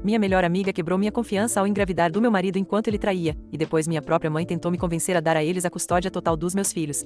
Minha melhor amiga quebrou minha confiança ao engravidar do meu marido enquanto ele traía, e depois minha própria mãe tentou me convencer a dar a eles a custódia total dos meus filhos.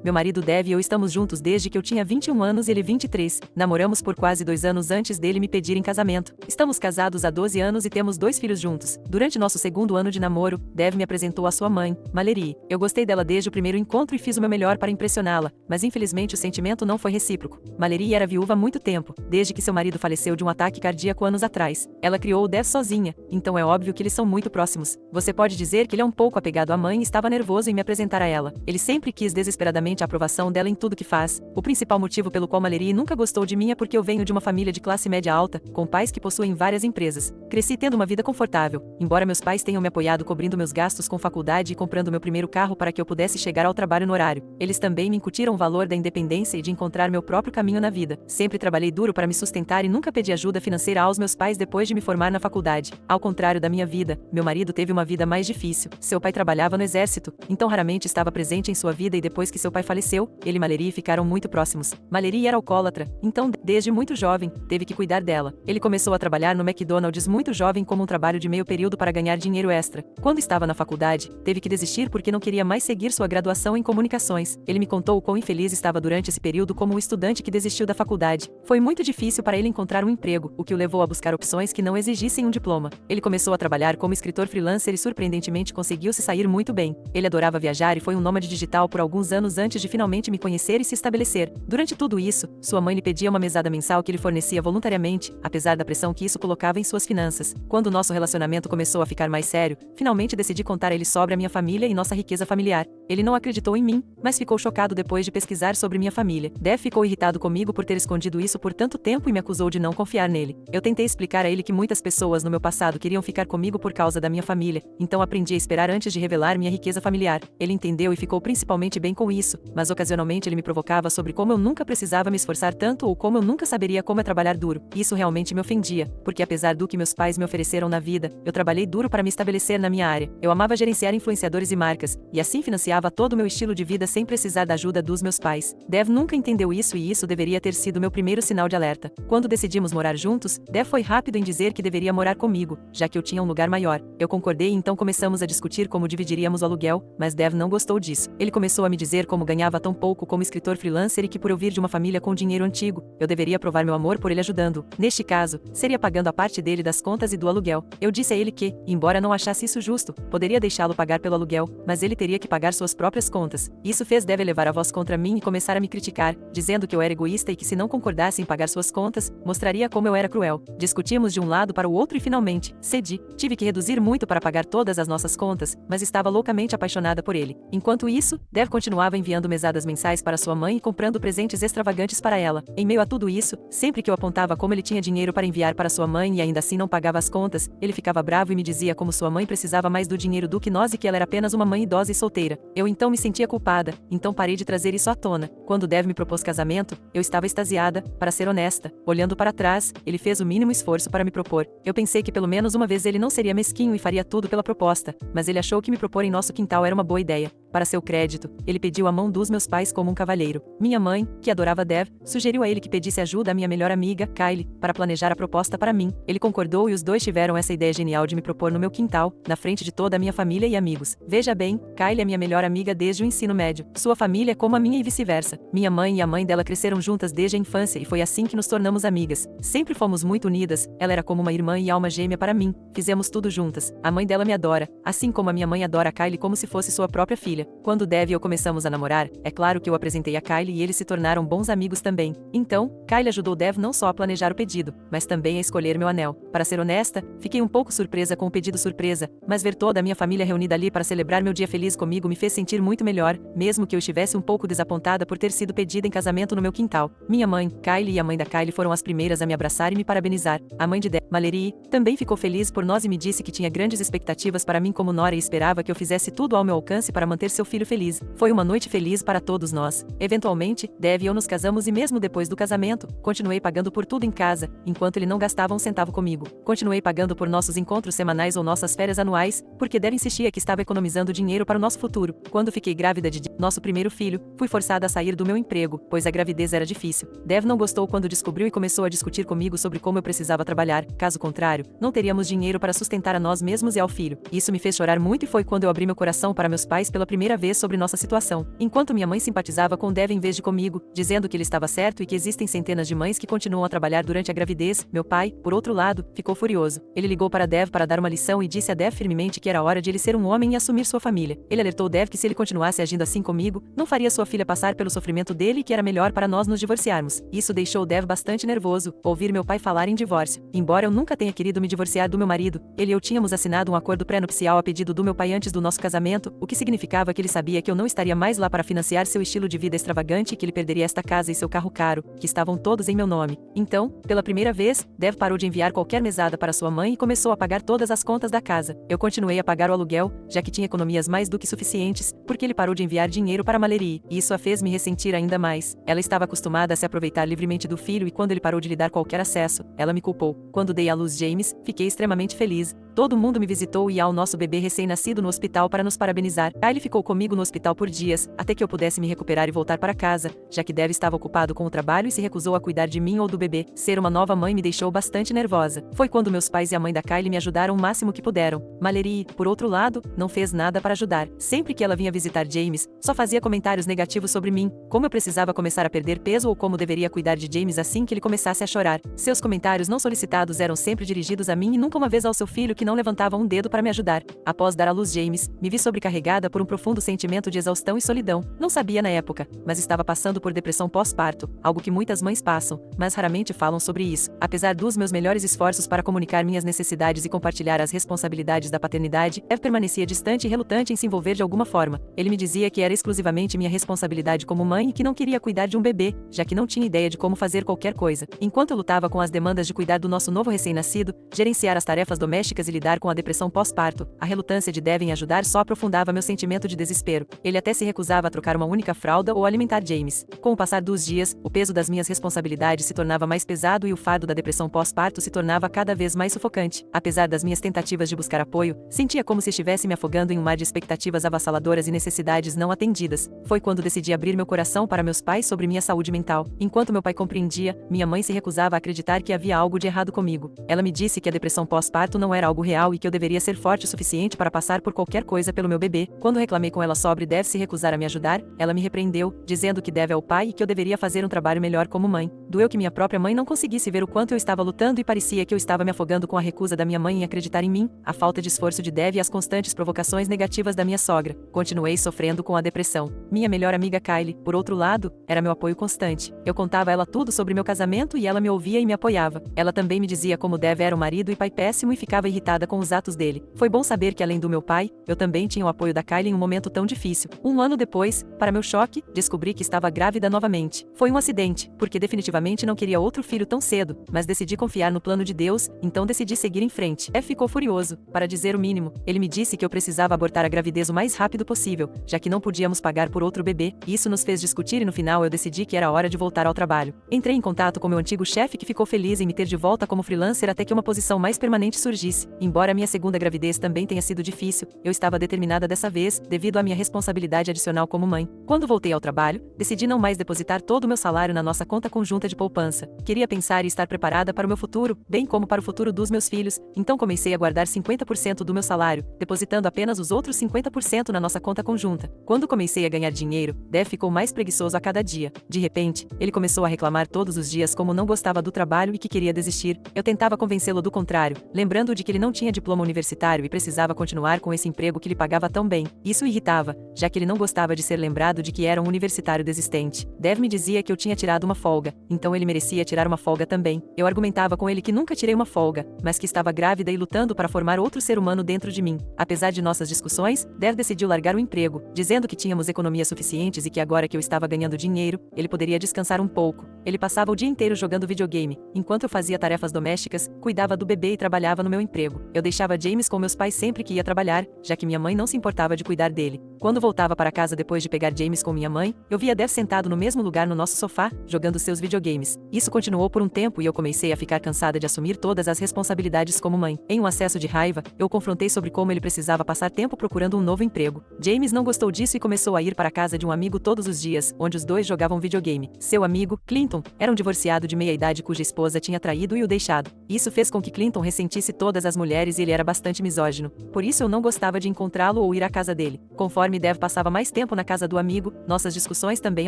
Meu marido Dev e eu estamos juntos desde que eu tinha 21 anos e ele 23. Namoramos por quase 2 anos antes dele me pedir em casamento. Estamos casados há 12 anos e temos 2 filhos juntos. Durante nosso segundo ano de namoro, Dev me apresentou a sua mãe, Mallory. Eu gostei dela desde o primeiro encontro e fiz o meu melhor para impressioná-la, mas infelizmente o sentimento não foi recíproco. Mallory era viúva há muito tempo, desde que seu marido faleceu de um ataque cardíaco anos atrás. Ela criou o Dev sozinha, então é óbvio que eles são muito próximos. Você pode dizer que ele é um pouco apegado à mãe e estava nervoso em me apresentar a ela. Ele sempre quis desesperadamente a aprovação dela em tudo que faz. O principal motivo pelo qual Mallory nunca gostou de mim é porque eu venho de uma família de classe média alta, com pais que possuem várias empresas. Cresci tendo uma vida confortável, embora meus pais tenham me apoiado cobrindo meus gastos com faculdade e comprando meu primeiro carro para que eu pudesse chegar ao trabalho no horário. Eles também me incutiram o valor da independência e de encontrar meu próprio caminho na vida. Sempre trabalhei duro para me sustentar e nunca pedi ajuda financeira aos meus pais depois de me formar na faculdade. Ao contrário da minha vida, meu marido teve uma vida mais difícil. Seu pai trabalhava no exército, então raramente estava presente em sua vida, e depois que seu pai faleceu, ele e Mallory ficaram muito próximos. Mallory era alcoólatra, então, desde muito jovem, teve que cuidar dela. Ele começou a trabalhar no McDonald's muito jovem como um trabalho de meio período para ganhar dinheiro extra. Quando estava na faculdade, teve que desistir porque não queria mais seguir sua graduação em comunicações. Ele me contou o quão infeliz estava durante esse período como um estudante que desistiu da faculdade. Foi muito difícil para ele encontrar um emprego, o que o levou a buscar opções que não exigissem um diploma. Ele começou a trabalhar como escritor freelancer e surpreendentemente conseguiu se sair muito bem. Ele adorava viajar e foi um nômade digital por alguns anos antes de finalmente me conhecer e se estabelecer. Durante tudo isso, sua mãe lhe pedia uma mesada mensal que ele fornecia voluntariamente, apesar da pressão que isso colocava em suas finanças. Quando nosso relacionamento começou a ficar mais sério, finalmente decidi contar a ele sobre a minha família e nossa riqueza familiar. Ele não acreditou em mim, mas ficou chocado depois de pesquisar sobre minha família. Dev ficou irritado comigo por ter escondido isso por tanto tempo e me acusou de não confiar nele. Eu tentei explicar a ele que muitas pessoas no meu passado queriam ficar comigo por causa da minha família, então aprendi a esperar antes de revelar minha riqueza familiar. Ele entendeu e ficou principalmente bem com isso, mas ocasionalmente ele me provocava sobre como eu nunca precisava me esforçar tanto ou como eu nunca saberia como é trabalhar duro. Isso realmente me ofendia, porque apesar do que meus pais me ofereceram na vida, eu trabalhei duro para me estabelecer na minha área. Eu amava gerenciar influenciadores e marcas, e assim financiava todo o meu estilo de vida sem precisar da ajuda dos meus pais. Dev nunca entendeu isso e isso deveria ter sido meu primeiro sinal de alerta. Quando decidimos morar juntos, Dev foi rápido em dizer que deveria morar comigo, já que eu tinha um lugar maior. Eu concordei e então começamos a discutir como dividiríamos o aluguel, mas Dev não gostou disso. Ele começou a me dizer como ganhava tão pouco como escritor freelancer e que por eu vir de uma família com dinheiro antigo, eu deveria provar meu amor por ele ajudando. Neste caso, seria pagando a parte dele das contas e do aluguel. Eu disse a ele que, embora não achasse isso justo, poderia deixá-lo pagar pelo aluguel, mas ele teria que pagar suas próprias contas. Isso fez Dev elevar a voz contra mim e começar a me criticar, dizendo que eu era egoísta e que se não concordasse em pagar suas contas, mostraria como eu era cruel. Discutimos de um lado para o outro e finalmente, cedi. Tive que reduzir muito para pagar todas as nossas contas, mas estava loucamente apaixonada por ele. Enquanto isso, Dev continuava enviando mesadas mensais para sua mãe e comprando presentes extravagantes para ela. Em meio a tudo isso, sempre que eu apontava como ele tinha dinheiro para enviar para sua mãe e ainda assim não pagava as contas, ele ficava bravo e me dizia como sua mãe precisava mais do dinheiro do que nós e que ela era apenas uma mãe idosa e solteira. Eu então me sentia culpada, então parei de trazer isso à tona. Quando Dev me propôs casamento, eu estava extasiada, para ser honesta. Olhando para trás, ele fez o mínimo esforço para me propor. Eu pensei que pelo menos uma vez ele não seria mesquinho e faria tudo pela proposta, mas ele achou que me propor em nosso quintal era uma boa ideia. Para seu crédito, ele pediu a mão dos meus pais como um cavalheiro. Minha mãe, que adorava Dev, sugeriu a ele que pedisse ajuda à minha melhor amiga, Kylie, para planejar a proposta para mim. Ele concordou e os dois tiveram essa ideia genial de me propor no meu quintal, na frente de toda a minha família e amigos. Veja bem, Kylie é minha melhor amiga desde o ensino médio. Sua família é como a minha e vice-versa. Minha mãe e a mãe dela cresceram juntas desde a infância e foi assim que nos tornamos amigas. Sempre fomos muito unidas, ela era como uma irmã e alma gêmea para mim. Fizemos tudo juntas. A mãe dela me adora, assim como a minha mãe adora a Kylie como se fosse sua própria filha. Quando Dev e eu começamos a namorar, é claro que eu apresentei a Kylie e eles se tornaram bons amigos também. Então, Kylie ajudou Dev não só a planejar o pedido, mas também a escolher meu anel. Para ser honesta, fiquei um pouco surpresa com o pedido surpresa, mas ver toda a minha família reunida ali para celebrar meu dia feliz comigo me fez sentir muito melhor, mesmo que eu estivesse um pouco desapontada por ter sido pedida em casamento no meu quintal. Minha mãe, Kylie e a mãe da Kylie foram as primeiras a me abraçar e me parabenizar. A mãe de Dev, Mallory, também ficou feliz por nós e me disse que tinha grandes expectativas para mim como nora e esperava que eu fizesse tudo ao meu alcance para manter seu filho feliz. Foi uma noite feliz feliz para todos nós. Eventualmente, Dev e eu nos casamos e mesmo depois do casamento, continuei pagando por tudo em casa, enquanto ele não gastava um centavo comigo. Continuei pagando por nossos encontros semanais ou nossas férias anuais, porque Dev insistia que estava economizando dinheiro para o nosso futuro. Quando fiquei grávida de nosso primeiro filho, fui forçada a sair do meu emprego, pois a gravidez era difícil. Dev não gostou quando descobriu e começou a discutir comigo sobre como eu precisava trabalhar, caso contrário, não teríamos dinheiro para sustentar a nós mesmos e ao filho. Isso me fez chorar muito e foi quando eu abri meu coração para meus pais pela primeira vez sobre nossa situação. Enquanto minha mãe simpatizava com Dev em vez de comigo, dizendo que ele estava certo e que existem centenas de mães que continuam a trabalhar durante a gravidez, meu pai, por outro lado, ficou furioso. Ele ligou para Dev para dar uma lição e disse a Dev firmemente que era hora de ele ser um homem e assumir sua família. Ele alertou Dev que se ele continuasse agindo assim comigo, não faria sua filha passar pelo sofrimento dele e que era melhor para nós nos divorciarmos. Isso deixou Dev bastante nervoso, ouvir meu pai falar em divórcio. Embora eu nunca tenha querido me divorciar do meu marido, ele e eu tínhamos assinado um acordo pré-nupcial a pedido do meu pai antes do nosso casamento, o que significava que ele sabia que eu não estaria mais lá para financiar seu estilo de vida extravagante e que ele perderia esta casa e seu carro caro, que estavam todos em meu nome. Então, pela primeira vez, Dev parou de enviar qualquer mesada para sua mãe e começou a pagar todas as contas da casa. Eu continuei a pagar o aluguel, já que tinha economias mais do que suficientes, porque ele parou de enviar dinheiro para Mallory, e isso a fez me ressentir ainda mais. Ela estava acostumada a se aproveitar livremente do filho e quando ele parou de lhe dar qualquer acesso, ela me culpou. Quando dei à luz James, fiquei extremamente feliz. Todo mundo me visitou e ia ao nosso bebê recém-nascido no hospital para nos parabenizar. Kylie ficou comigo no hospital por dias, até que eu pudesse me recuperar e voltar para casa, já que Dev estava ocupado com o trabalho e se recusou a cuidar de mim ou do bebê. Ser uma nova mãe me deixou bastante nervosa. Foi quando meus pais e a mãe da Kylie me ajudaram o máximo que puderam. Mallory, por outro lado, não fez nada para ajudar. Sempre que ela vinha visitar James, só fazia comentários negativos sobre mim, como eu precisava começar a perder peso ou como deveria cuidar de James assim que ele começasse a chorar. Seus comentários não solicitados eram sempre dirigidos a mim e nunca uma vez ao seu filho que não levantava um dedo para me ajudar. Após dar à luz James, me vi sobrecarregada por um profundo sentimento de exaustão e solidão. Não sabia na época, mas estava passando por depressão pós-parto, algo que muitas mães passam, mas raramente falam sobre isso. Apesar dos meus melhores esforços para comunicar minhas necessidades e compartilhar as responsabilidades da paternidade, Dev permanecia distante e relutante em se envolver de alguma forma. Ele me dizia que era exclusivamente minha responsabilidade como mãe e que não queria cuidar de um bebê, já que não tinha ideia de como fazer qualquer coisa. Enquanto eu lutava com as demandas de cuidar do nosso novo recém-nascido, gerenciar as tarefas domésticas e lidar com a depressão pós-parto, a relutância de Dev em ajudar só aprofundava meu sentimento de desespero. Ele até se recusava a trocar uma única fralda ou alimentar James. Com o passar dos dias, o peso das minhas responsabilidades se tornava mais pesado e o fardo da depressão pós-parto se tornava cada vez mais sufocante. Apesar das minhas tentativas de buscar apoio, sentia como se estivesse me afogando em um mar de expectativas avassaladoras e necessidades não atendidas. Foi quando decidi abrir meu coração para meus pais sobre minha saúde mental. Enquanto meu pai compreendia, minha mãe se recusava a acreditar que havia algo de errado comigo. Ela me disse que a depressão pós-parto não era algo real e que eu deveria ser forte o suficiente para passar por qualquer coisa pelo meu bebê. Quando reclamei com ela sobre Dev se recusar a me ajudar, ela me repreendeu, dizendo que Dev é o pai e que eu deveria fazer um trabalho melhor como mãe. Doeu que minha própria mãe não conseguisse ver o quanto eu estava lutando e parecia que eu estava me afogando com a recusa da minha mãe em acreditar em mim, a falta de esforço de Dev e as constantes provocações negativas da minha sogra. Continuei sofrendo com a depressão. Minha melhor amiga Kylie, por outro lado, era meu apoio constante. Eu contava a ela tudo sobre meu casamento e ela me ouvia e me apoiava. Ela também me dizia como Dev era um marido e pai péssimo e ficava irritada com os atos dele. Foi bom saber que além do meu pai, eu também tinha o apoio da Kylie em um momento tão difícil. Um ano depois, para meu choque, descobri que estava grávida novamente. Foi um acidente, porque definitivamente não queria outro filho tão cedo, mas decidi confiar no plano de Deus, então decidi seguir em frente. Ficou furioso, para dizer o mínimo. Ele me disse que eu precisava abortar a gravidez o mais rápido possível, já que não podíamos pagar por outro bebê. Isso nos fez discutir e no final eu decidi que era hora de voltar ao trabalho. Entrei em contato com meu antigo chefe que ficou feliz em me ter de volta como freelancer até que uma posição mais permanente surgisse. Embora minha segunda gravidez também tenha sido difícil, eu estava determinada dessa vez, devido à minha responsabilidade adicional como mãe. Quando voltei ao trabalho, decidi não mais depositar todo o meu salário na nossa conta conjunta de poupança. Queria pensar e estar preparada para o meu futuro, bem como para o futuro dos meus filhos, então comecei a guardar 50% do meu salário, depositando apenas os outros 50% na nossa conta conjunta. Quando comecei a ganhar dinheiro, Dev ficou mais preguiçoso a cada dia. De repente, ele começou a reclamar todos os dias como não gostava do trabalho e que queria desistir. Eu tentava convencê-lo do contrário, lembrando-o de que ele não tinha diploma universitário e precisava continuar com esse emprego que lhe pagava tão bem. Isso o irritava, já que ele não gostava de ser lembrado de que era um universitário desistente. Dev me dizia que eu tinha tirado uma folga, então ele merecia tirar uma folga também. Eu argumentava com ele que nunca tirei uma folga, mas que estava grávida e lutando para formar outro ser humano dentro de mim. Apesar de nossas discussões, Dev decidiu largar o emprego, dizendo que tínhamos economias suficientes e que agora que eu estava ganhando dinheiro, ele poderia descansar um pouco. Ele passava o dia inteiro jogando videogame, enquanto eu fazia tarefas domésticas, cuidava do bebê e trabalhava no meu emprego. emprego. Eu deixava James com meus pais sempre que ia trabalhar, já que minha mãe não se importava de cuidar dele. Quando voltava para casa depois de pegar James com minha mãe, eu via Dev sentado no mesmo lugar no nosso sofá, jogando seus videogames. Isso continuou por um tempo e eu comecei a ficar cansada de assumir todas as responsabilidades como mãe. Em um acesso de raiva, eu o confrontei sobre como ele precisava passar tempo procurando um novo emprego. James não gostou disso e começou a ir para a casa de um amigo todos os dias, onde os dois jogavam videogame. Seu amigo, Clinton, era um divorciado de meia-idade cuja esposa tinha traído e o deixado. Isso fez com que Clinton ressentisse todas as mulheres e ele era bastante misógino. Por isso eu não gostava de encontrá-lo ou ir à casa dele. Conforme Dev passava mais tempo na casa do amigo, nossas discussões também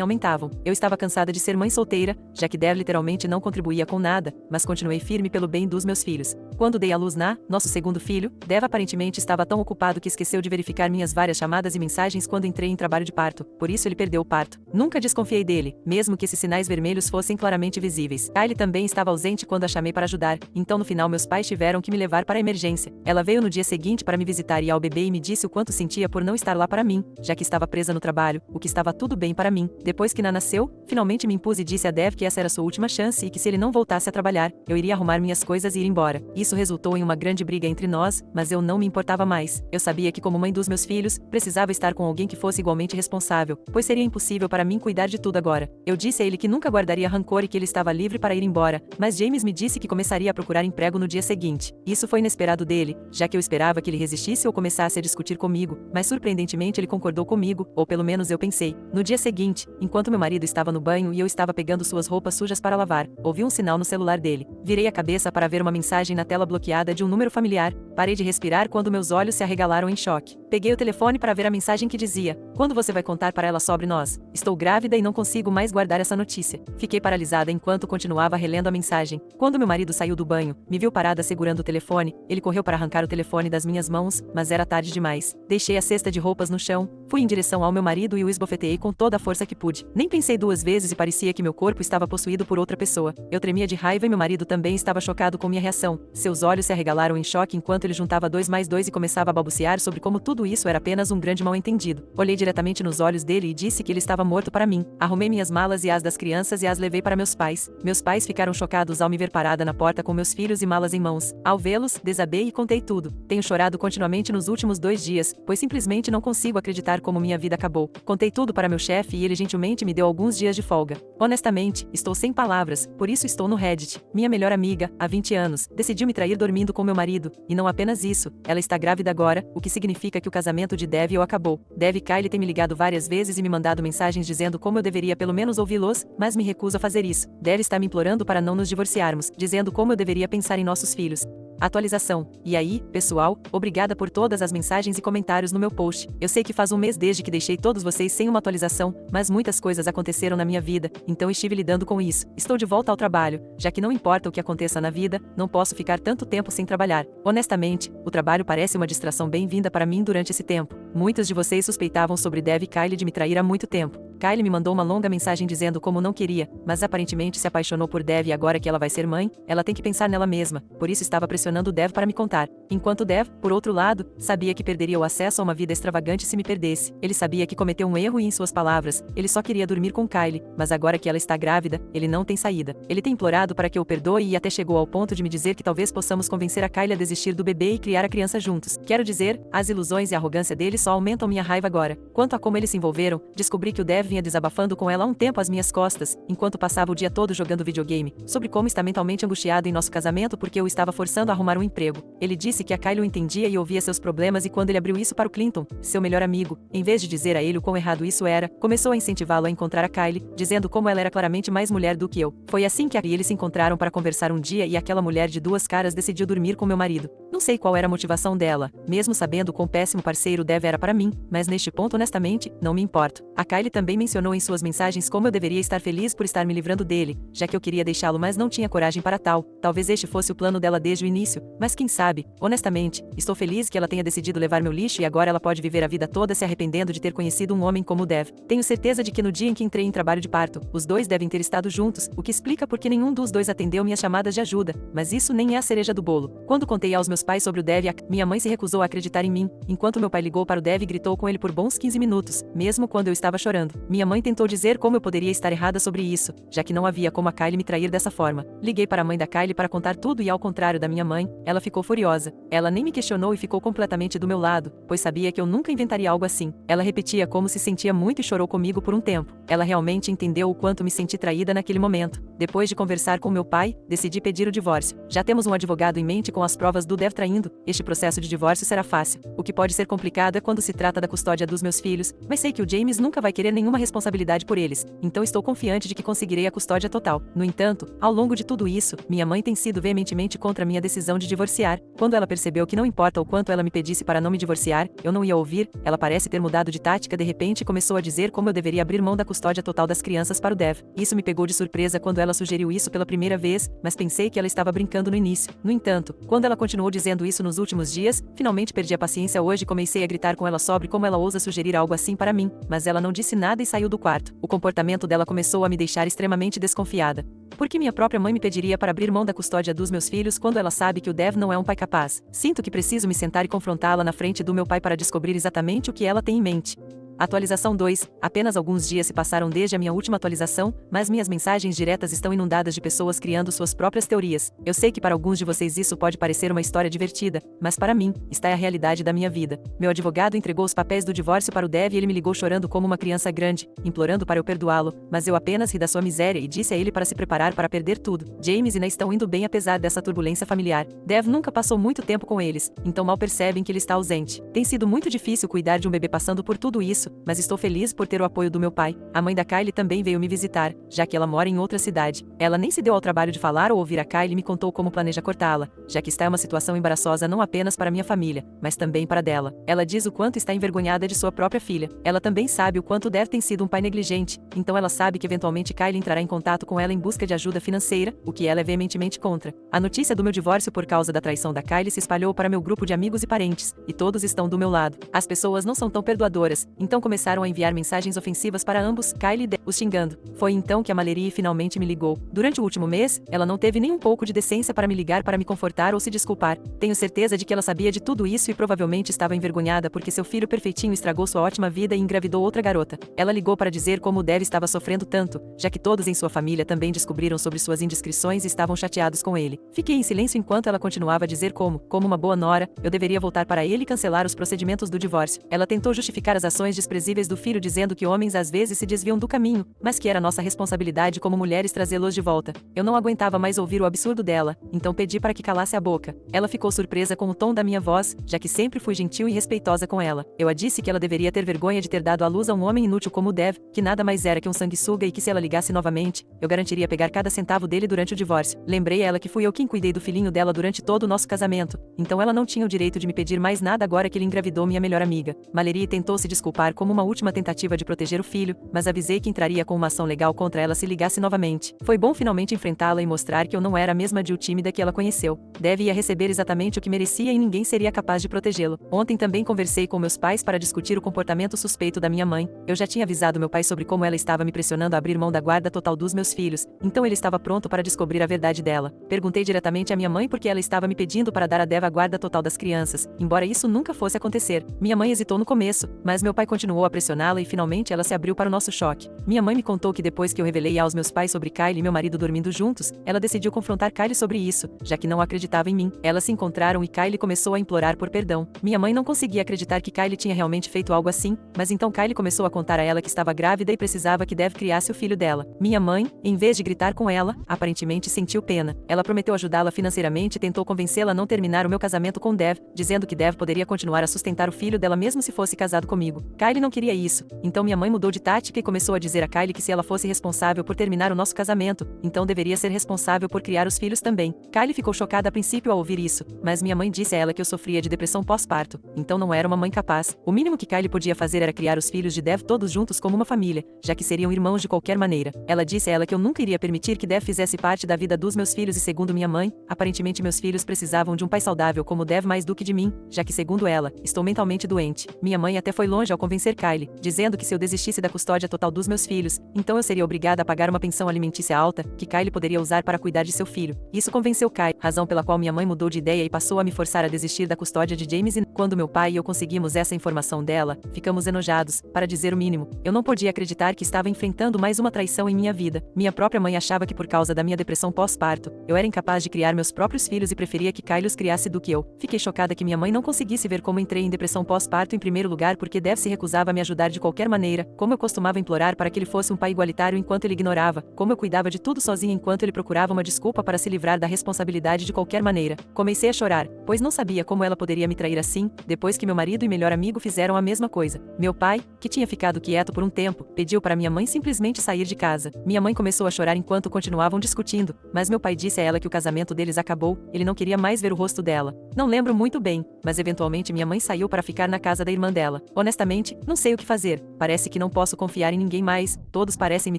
aumentavam. Eu estava cansada de ser mãe solteira, já que Dev literalmente não contribuía com nada, mas continuei firme pelo bem dos meus filhos. Quando dei à luz nosso segundo filho, Dev aparentemente estava tão ocupado que esqueceu de verificar minhas várias chamadas e mensagens quando entrei em trabalho de parto, por isso ele perdeu o parto. Nunca desconfiei dele, mesmo que esses sinais vermelhos fossem claramente visíveis. Kylie também estava ausente quando a chamei para ajudar, então no final meus pais tiveram que me levar para a emergência. Ela veio no dia seguinte para me visitar e ao bebê e me disse o quanto sentia por não estar lá para mim, já que estava presa no trabalho, o que estava tudo bem para mim. Depois que nasceu, finalmente me impus e disse a Dev que essa era sua última chance e que se ele não voltasse a trabalhar, eu iria arrumar minhas coisas e ir embora. Isso resultou em uma grande briga entre nós, mas eu não me importava mais. Eu sabia que como mãe dos meus filhos, precisava estar com alguém que fosse igualmente responsável, pois seria impossível para mim cuidar de tudo agora. Eu disse a ele que nunca guardaria rancor e que ele estava livre para ir embora, mas James me disse que começaria a procurar emprego no dia seguinte. Isso foi inesperado dele, já que eu esperava que ele resistisse ou começasse a discutir comigo, mas surpreendentemente ele concordou comigo, ou pelo menos eu pensei. No dia seguinte, enquanto meu marido estava no banho e eu estava pegando suas roupas sujas para lavar, ouvi um sinal no celular dele. Virei a cabeça para ver uma mensagem na tela bloqueada de um número familiar. Parei de respirar quando meus olhos se arregalaram em choque. Peguei o telefone para ver a mensagem que dizia: "Quando você vai contar para ela sobre nós? Estou grávida e não consigo mais guardar essa notícia." Fiquei paralisada enquanto continuava relendo a mensagem. Quando meu marido saiu do banho, me viu parada segurando o telefone. Ele correu para arrancar o telefone das minhas mãos, mas era tarde demais. Deixei a cesta de roupas no chão, fui em direção ao meu marido e o esbofeteei com toda a força que pude. Nem pensei duas vezes e parecia que meu corpo estava possuído por outra pessoa. Eu tremia de raiva e meu marido também estava chocado com minha reação. Seus olhos se arregalaram em choque enquanto ele juntava 2 mais 2 e começava a balbuciar sobre como tudo isso era apenas um grande mal-entendido. Olhei diretamente nos olhos dele e disse que ele estava morto para mim. Arrumei minhas malas e as das crianças e as levei para meus pais. Meus pais ficaram chocados ao me ver parada na porta com meus filhos e malas em mãos. Ao vê-los, desabei e contei tudo. Tenho chorado continuamente nos últimos 2 dias, pois simplesmente não consigo acreditar como minha vida acabou. Contei tudo para meu chefe e ele gentilmente me deu alguns dias de folga. Honestamente, estou sem palavras, por isso estou no Reddit. Minha melhor amiga, há 20 anos, decidiu me trair dormindo com meu marido, e não apenas isso, ela está grávida agora, o que significa que o casamento de Dev e eu acabou. Dev e Kylie têm me ligado várias vezes e me mandado mensagens dizendo como eu deveria pelo menos ouvi-los, mas me recuso a fazer isso. Dev está me implorando para não nos divorciarmos, dizendo como eu deveria pensar em nossos filhos. Atualização. E aí, pessoal, obrigada por todas as mensagens e comentários no meu post. Eu sei que faz um mês desde que deixei todos vocês sem uma atualização, mas muitas coisas aconteceram na minha vida, então estive lidando com isso. Estou de volta ao trabalho, já que não importa o que aconteça na vida, não posso ficar tanto tempo sem trabalhar. Honestamente, o trabalho parece uma distração bem-vinda para mim durante esse tempo. Muitos de vocês suspeitavam sobre Dev e Kylie de me trair há muito tempo. Kylie me mandou uma longa mensagem dizendo como não queria, mas aparentemente se apaixonou por Dev e agora que ela vai ser mãe, ela tem que pensar nela mesma, por isso estava pressionando Dev para me contar. Enquanto Dev, por outro lado, sabia que perderia o acesso a uma vida extravagante se me perdesse. Ele sabia que cometeu um erro e, em suas palavras, ele só queria dormir com Kylie, mas agora que ela está grávida, ele não tem saída. Ele tem implorado para que eu o perdoe e até chegou ao ponto de me dizer que talvez possamos convencer a Kylie a desistir do bebê e criar a criança juntos. Quero dizer, as ilusões e a arrogância dele só aumentam minha raiva agora. Quanto a como eles se envolveram, descobri que o Dev vinha desabafando com ela há um tempo às minhas costas, enquanto passava o dia todo jogando videogame, sobre como está mentalmente angustiado em nosso casamento porque eu estava forçando a arrumar um emprego. Ele disse que a Kylie o entendia e ouvia seus problemas e quando ele abriu isso para o Clinton, seu melhor amigo, em vez de dizer a ele o quão errado isso era, começou a incentivá-lo a encontrar a Kylie, dizendo como ela era claramente mais mulher do que eu. Foi assim que eles se encontraram para conversar um dia e aquela mulher de 2 caras decidiu dormir com meu marido. Não sei qual era a motivação dela, mesmo sabendo quão péssimo parceiro Dev era para mim, mas neste ponto honestamente, não me importo. A Kylie também mencionou em suas mensagens como eu deveria estar feliz por estar me livrando dele, já que eu queria deixá-lo mas não tinha coragem para tal. Talvez este fosse o plano dela desde o início, mas quem sabe, honestamente, estou feliz que ela tenha decidido levar meu lixo e agora ela pode viver a vida toda se arrependendo de ter conhecido um homem como o Dev. Tenho certeza de que no dia em que entrei em trabalho de parto, os dois devem ter estado juntos, o que explica porque nenhum dos dois atendeu minhas chamadas de ajuda, mas isso nem é a cereja do bolo. Quando contei aos meus pais sobre o Dev e minha mãe se recusou a acreditar em mim, enquanto meu pai ligou para o Dev e gritou com ele por bons 15 minutos, mesmo quando eu estava chorando. Minha mãe tentou dizer como eu poderia estar errada sobre isso, já que não havia como a Kylie me trair dessa forma. Liguei para a mãe da Kylie para contar tudo e ao contrário da minha mãe, ela ficou furiosa. Ela nem me questionou e ficou completamente do meu lado, pois sabia que eu nunca inventaria algo assim. Ela repetia como se sentia muito e chorou comigo por um tempo. Ela realmente entendeu o quanto me senti traída naquele momento. Depois de conversar com meu pai, decidi pedir o divórcio. Já temos um advogado em mente com as provas do Dev traindo. Este processo de divórcio será fácil. O que pode ser complicado é quando se trata da custódia dos meus filhos, mas sei que o James nunca vai querer nenhuma responsabilidade por eles, então estou confiante de que conseguirei a custódia total. No entanto, ao longo de tudo isso, minha mãe tem sido veementemente contra minha decisão de divorciar. Quando ela percebeu que não importa o quanto ela me pedisse para não me divorciar, eu não ia ouvir, ela parece ter mudado de tática de repente e começou a dizer como eu deveria abrir mão da custódia total das crianças para o Dev. Isso me pegou de surpresa quando ela sugeriu isso pela primeira vez, mas pensei que ela estava brincando no início. No entanto, quando ela continuou dizendo isso nos últimos dias, finalmente perdi a paciência hoje e comecei a gritar com ela sobre como ela ousa sugerir algo assim para mim, mas ela não disse nada e saiu do quarto. O comportamento dela começou a me deixar extremamente desconfiada. Por que minha própria mãe me pediria para abrir mão da custódia dos meus filhos quando ela sabe que o Dev não é um pai capaz? Sinto que preciso me sentar e confrontá-la na frente do meu pai para descobrir exatamente o que ela tem em mente. Atualização 2. Apenas alguns dias se passaram desde a minha última atualização, mas minhas mensagens diretas estão inundadas de pessoas criando suas próprias teorias. Eu sei que para alguns de vocês isso pode parecer uma história divertida, mas para mim, está é a realidade da minha vida. Meu advogado entregou os papéis do divórcio para o Dev e ele me ligou chorando como uma criança grande, implorando para eu perdoá-lo, mas eu apenas ri da sua miséria e disse a ele para se preparar para perder tudo. James e Ina estão indo bem apesar dessa turbulência familiar. Dev nunca passou muito tempo com eles, então mal percebem que ele está ausente. Tem sido muito difícil cuidar de um bebê passando por tudo isso, mas estou feliz por ter o apoio do meu pai. A mãe da Kylie também veio me visitar, já que ela mora em outra cidade. Ela nem se deu ao trabalho de falar ou ouvir a Kylie e me contou como planeja cortá-la, já que está em uma situação embaraçosa não apenas para minha família, mas também para dela. Ela diz o quanto está envergonhada de sua própria filha. Ela também sabe o quanto Dev tem sido um pai negligente, então ela sabe que eventualmente Kylie entrará em contato com ela em busca de ajuda financeira, o que ela é veementemente contra. A notícia do meu divórcio por causa da traição da Kylie se espalhou para meu grupo de amigos e parentes, e todos estão do meu lado. As pessoas não são tão perdoadoras, então começaram a enviar mensagens ofensivas para ambos, Kylie e Dev, os xingando. Foi então que a Mallory finalmente me ligou. Durante o último mês, ela não teve nem um pouco de decência para me ligar para me confortar ou se desculpar. Tenho certeza de que ela sabia de tudo isso e provavelmente estava envergonhada porque seu filho perfeitinho estragou sua ótima vida e engravidou outra garota. Ela ligou para dizer como o Dev estava sofrendo tanto, já que todos em sua família também descobriram sobre suas indiscrições e estavam chateados com ele. Fiquei em silêncio enquanto ela continuava a dizer como uma boa nora, eu deveria voltar para ele e cancelar os procedimentos do divórcio. Ela tentou justificar as ações desprezíveis do filho dizendo que homens às vezes se desviam do caminho, mas que era nossa responsabilidade como mulheres trazê-los de volta. Eu não aguentava mais ouvir o absurdo dela, então pedi para que calasse a boca. Ela ficou surpresa com o tom da minha voz, já que sempre fui gentil e respeitosa com ela. Eu a disse que ela deveria ter vergonha de ter dado à luz a um homem inútil como o Dev, que nada mais era que um sanguessuga e que se ela ligasse novamente, eu garantiria pegar cada centavo dele durante o divórcio. Lembrei a ela que fui eu quem cuidei do filhinho dela durante todo o nosso casamento, então ela não tinha o direito de me pedir mais nada agora que ele engravidou minha melhor amiga. Mallory tentou se desculpar como uma última tentativa de proteger o filho, mas avisei que entraria com uma ação legal contra ela se ligasse novamente. Foi bom finalmente enfrentá-la e mostrar que eu não era a mesma Jill tímida que ela conheceu. Dev ia receber exatamente o que merecia e ninguém seria capaz de protegê-lo. Ontem também conversei com meus pais para discutir o comportamento suspeito da minha mãe. Eu já tinha avisado meu pai sobre como ela estava me pressionando a abrir mão da guarda total dos meus filhos, então ele estava pronto para descobrir a verdade dela. Perguntei diretamente à minha mãe porque ela estava me pedindo para dar a Dev a guarda total das crianças, embora isso nunca fosse acontecer. Minha mãe hesitou no começo, mas meu pai continuou a pressioná-la e finalmente ela se abriu para o nosso choque. Minha mãe me contou que depois que eu revelei aos meus pais sobre Kylie e meu marido dormindo juntos, ela decidiu confrontar Kylie sobre isso, já que não acreditava em mim. Elas se encontraram e Kylie começou a implorar por perdão. Minha mãe não conseguia acreditar que Kylie tinha realmente feito algo assim, mas então Kylie começou a contar a ela que estava grávida e precisava que Dev criasse o filho dela. Minha mãe, em vez de gritar com ela, aparentemente sentiu pena. Ela prometeu ajudá-la financeiramente e tentou convencê-la a não terminar o meu casamento com Dev, dizendo que Dev poderia continuar a sustentar o filho dela mesmo se fosse casado comigo. Kylie não queria isso, então minha mãe mudou de tática e começou a dizer a Kylie que se ela fosse responsável por terminar o nosso casamento, então deveria ser responsável por criar os filhos também. Kylie ficou chocada a princípio ao ouvir isso, mas minha mãe disse a ela que eu sofria de depressão pós-parto, então não era uma mãe capaz. O mínimo que Kylie podia fazer era criar os filhos de Dev todos juntos como uma família, já que seriam irmãos de qualquer maneira. Ela disse a ela que eu nunca iria permitir que Dev fizesse parte da vida dos meus filhos e segundo minha mãe, aparentemente meus filhos precisavam de um pai saudável como Dev mais do que de mim, já que segundo ela, estou mentalmente doente. Minha mãe até foi longe ao convencê-la convencer Kylie, dizendo que se eu desistisse da custódia total dos meus filhos, então eu seria obrigada a pagar uma pensão alimentícia alta, que Kylie poderia usar para cuidar de seu filho. Isso convenceu Kylie, razão pela qual minha mãe mudou de ideia e passou a me forçar a desistir da custódia de James e quando meu pai e eu conseguimos essa informação dela, ficamos enojados, para dizer o mínimo. Eu não podia acreditar que estava enfrentando mais uma traição em minha vida. Minha própria mãe achava que por causa da minha depressão pós-parto, eu era incapaz de criar meus próprios filhos e preferia que Kylie os criasse do que eu. Fiquei chocada que minha mãe não conseguisse ver como entrei em depressão pós-parto em primeiro lugar porque Dev se recusava a me ajudar de qualquer maneira, como eu costumava implorar para que ele fosse um pai igualitário enquanto ele ignorava, como eu cuidava de tudo sozinha enquanto ele procurava uma desculpa para se livrar da responsabilidade de qualquer maneira. Comecei a chorar, pois não sabia como ela poderia me trair assim, depois que meu marido e melhor amigo fizeram a mesma coisa. Meu pai, que tinha ficado quieto por um tempo, pediu para minha mãe simplesmente sair de casa. Minha mãe começou a chorar enquanto continuavam discutindo, mas meu pai disse a ela que o casamento deles acabou, ele não queria mais ver o rosto dela. Não lembro muito bem, mas eventualmente minha mãe saiu para ficar na casa da irmã dela. Honestamente, não sei o que fazer. Parece que não posso confiar em ninguém mais, todos parecem me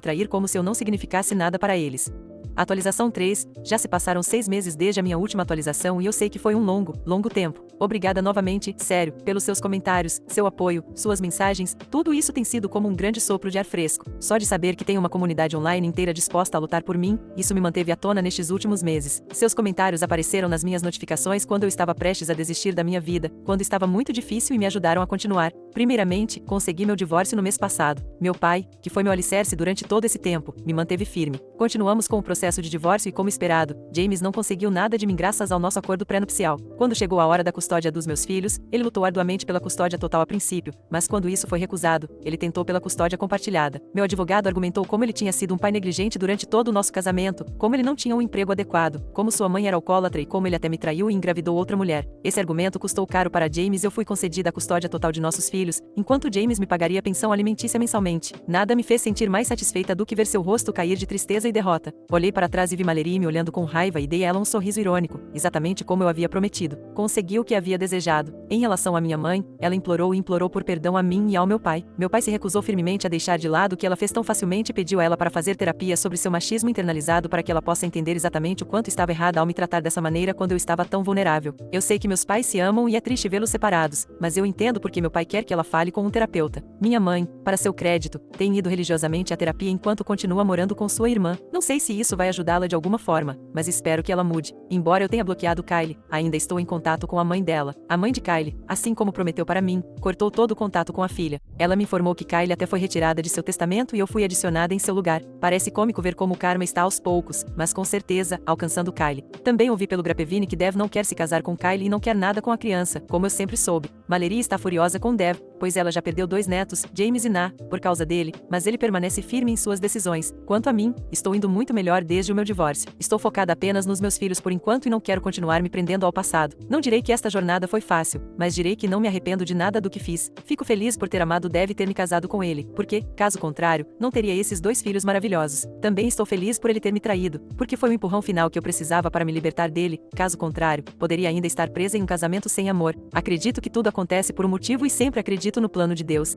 trair como se eu não significasse nada para eles. Atualização 3, já se passaram 6 meses desde a minha última atualização e eu sei que foi um longo tempo. Obrigada novamente, sério, pelos seus comentários, seu apoio, suas mensagens, tudo isso tem sido como um grande sopro de ar fresco. Só de saber que tem uma comunidade online inteira disposta a lutar por mim, isso me manteve à tona nestes últimos meses. Seus comentários apareceram nas minhas notificações quando eu estava prestes a desistir da minha vida, quando estava muito difícil e me ajudaram a continuar. Primeiramente, consegui meu divórcio no mês passado. Meu pai, que foi meu alicerce durante todo esse tempo, me manteve firme. Continuamos com o processo de divórcio e como esperado, James não conseguiu nada de mim graças ao nosso acordo pré-nupcial. Quando chegou a hora da custódia dos meus filhos, ele lutou arduamente pela custódia total a princípio, mas quando isso foi recusado, ele tentou pela custódia compartilhada. Meu advogado argumentou como ele tinha sido um pai negligente durante todo o nosso casamento, como ele não tinha um emprego adequado, como sua mãe era alcoólatra e como ele até me traiu e engravidou outra mulher. Esse argumento custou caro para James e eu fui concedida a custódia total de nossos filhos, enquanto James me pagaria a pensão alimentícia mensalmente. Nada me fez sentir mais satisfeita do que ver seu rosto cair de tristeza e derrota. Olhei para trás e vi Mallory me olhando com raiva e dei a ela um sorriso irônico, exatamente como eu havia prometido. Consegui o que havia desejado. Em relação à minha mãe, ela implorou e implorou por perdão a mim e ao meu pai. Meu pai se recusou firmemente a deixar de lado o que ela fez tão facilmente e pediu a ela para fazer terapia sobre seu machismo internalizado para que ela possa entender exatamente o quanto estava errada ao me tratar dessa maneira quando eu estava tão vulnerável. Eu sei que meus pais se amam e é triste vê-los separados, mas eu entendo porque meu pai quer que ela fale com um terapeuta. Minha mãe, para seu crédito, tem ido religiosamente à terapia enquanto continua morando com sua irmã. Não sei se isso vai ajudá-la de alguma forma, mas espero que ela mude. Embora eu tenha bloqueado Kylie, ainda estou em contato com a mãe dela. A mãe de Kylie, assim como prometeu para mim, cortou todo o contato com a filha. Ela me informou que Kylie até foi retirada de seu testamento e eu fui adicionada em seu lugar. Parece cômico ver como o karma está aos poucos, mas com certeza, alcançando Kylie. Também ouvi pelo Grapevine que Dev não quer se casar com Kylie e não quer nada com a criança, como eu sempre soube. Mallory está furiosa com Dev, pois ela já perdeu 2 netos, James e Na, por causa dele, mas ele permanece firme em suas decisões. Quanto a mim, estou indo muito melhor desde o meu divórcio. Estou focada apenas nos meus filhos por enquanto e não quero continuar me prendendo ao passado. Não direi que esta jornada foi fácil, mas direi que não me arrependo de nada do que fiz. Fico feliz por ter amado Dev e ter me casado com ele, porque, caso contrário, não teria esses 2 filhos maravilhosos. Também estou feliz por ele ter me traído, porque foi o empurrão final que eu precisava para me libertar dele. Caso contrário, poderia ainda estar presa em um casamento sem amor. Acredito que tudo acontece por um motivo e sempre acredito no plano de Deus.